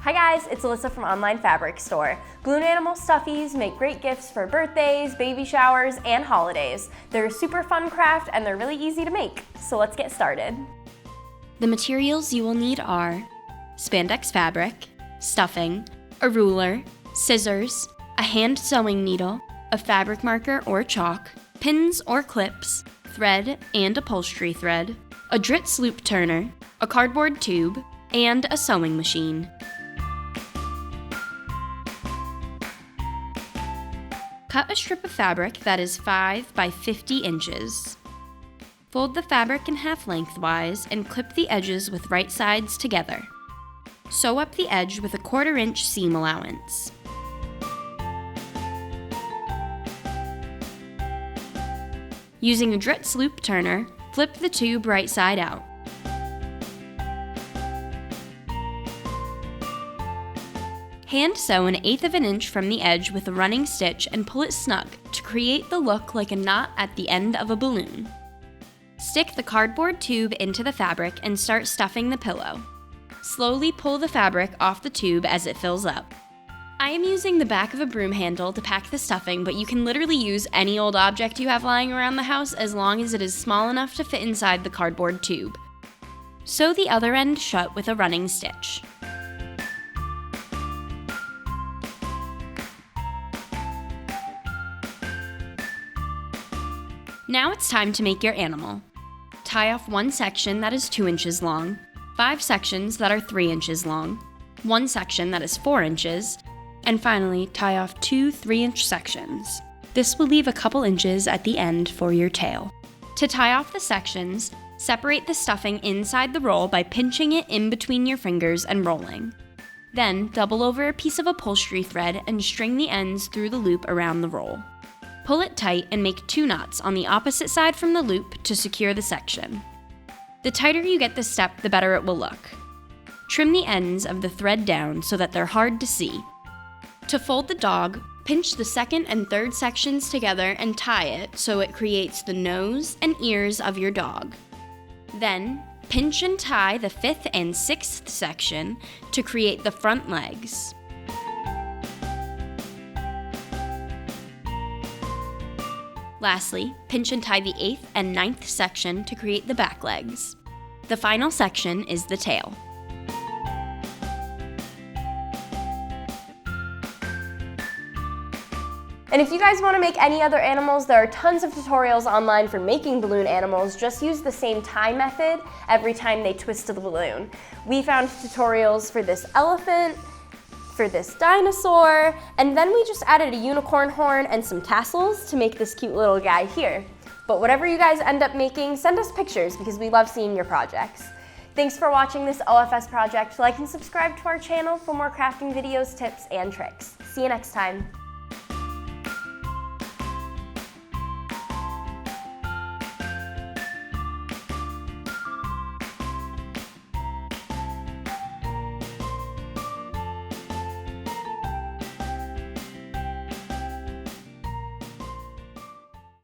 Hi guys, it's Alyssa from Online Fabric Store. Balloon animal stuffies make great gifts for birthdays, baby showers, and holidays. They're a super fun craft and they're really easy to make. So let's get started. The materials you will need are spandex fabric, stuffing, a ruler, scissors, a hand sewing needle, a fabric marker or chalk, pins or clips, thread and upholstery thread, a Dritz loop turner, a cardboard tube, and a sewing machine. Cut a strip of fabric that is 5 by 50 inches. Fold the fabric in half lengthwise and clip the edges with right sides together. Sew up the edge with a 1/4 inch seam allowance. Using a Dritz loop turner, flip the tube right side out. Hand sew 1/8 inch from the edge with a running stitch and pull it snug to create the look like a knot at the end of a balloon. Stick the cardboard tube into the fabric and start stuffing the pillow. Slowly pull the fabric off the tube as it fills up. I am using the back of a broom handle to pack the stuffing, but you can literally use any old object you have lying around the house as long as it is small enough to fit inside the cardboard tube. Sew the other end shut with a running stitch. Now it's time to make your animal. Tie off one section that is 2 inches long, 5 sections that are 3 inches long, 1 section that is 4 inches, and finally tie off 2 3-inch sections. This will leave a couple inches at the end for your tail. To tie off the sections, separate the stuffing inside the roll by pinching it in between your fingers and rolling. Then double over a piece of upholstery thread and string the ends through the loop around the roll. Pull it tight and make 2 knots on the opposite side from the loop to secure the section. The tighter you get this step, the better it will look. Trim the ends of the thread down so that they're hard to see. To fold the dog, pinch the second and third sections together and tie it so it creates the nose and ears of your dog. Then, pinch and tie the 5th and 6th section to create the front legs. Lastly, pinch and tie the 8th and 9th section to create the back legs. The final section is the tail. And if you guys want to make any other animals, there are tons of tutorials online for making balloon animals. Just use the same tie method every time they twist the balloon. We found tutorials for this elephant, for this dinosaur, and then we just added a unicorn horn and some tassels to make this cute little guy here. But whatever you guys end up making, send us pictures because we love seeing your projects. Thanks for watching this OFS project. Like and subscribe to our channel for more crafting videos, tips, and tricks. See you next time.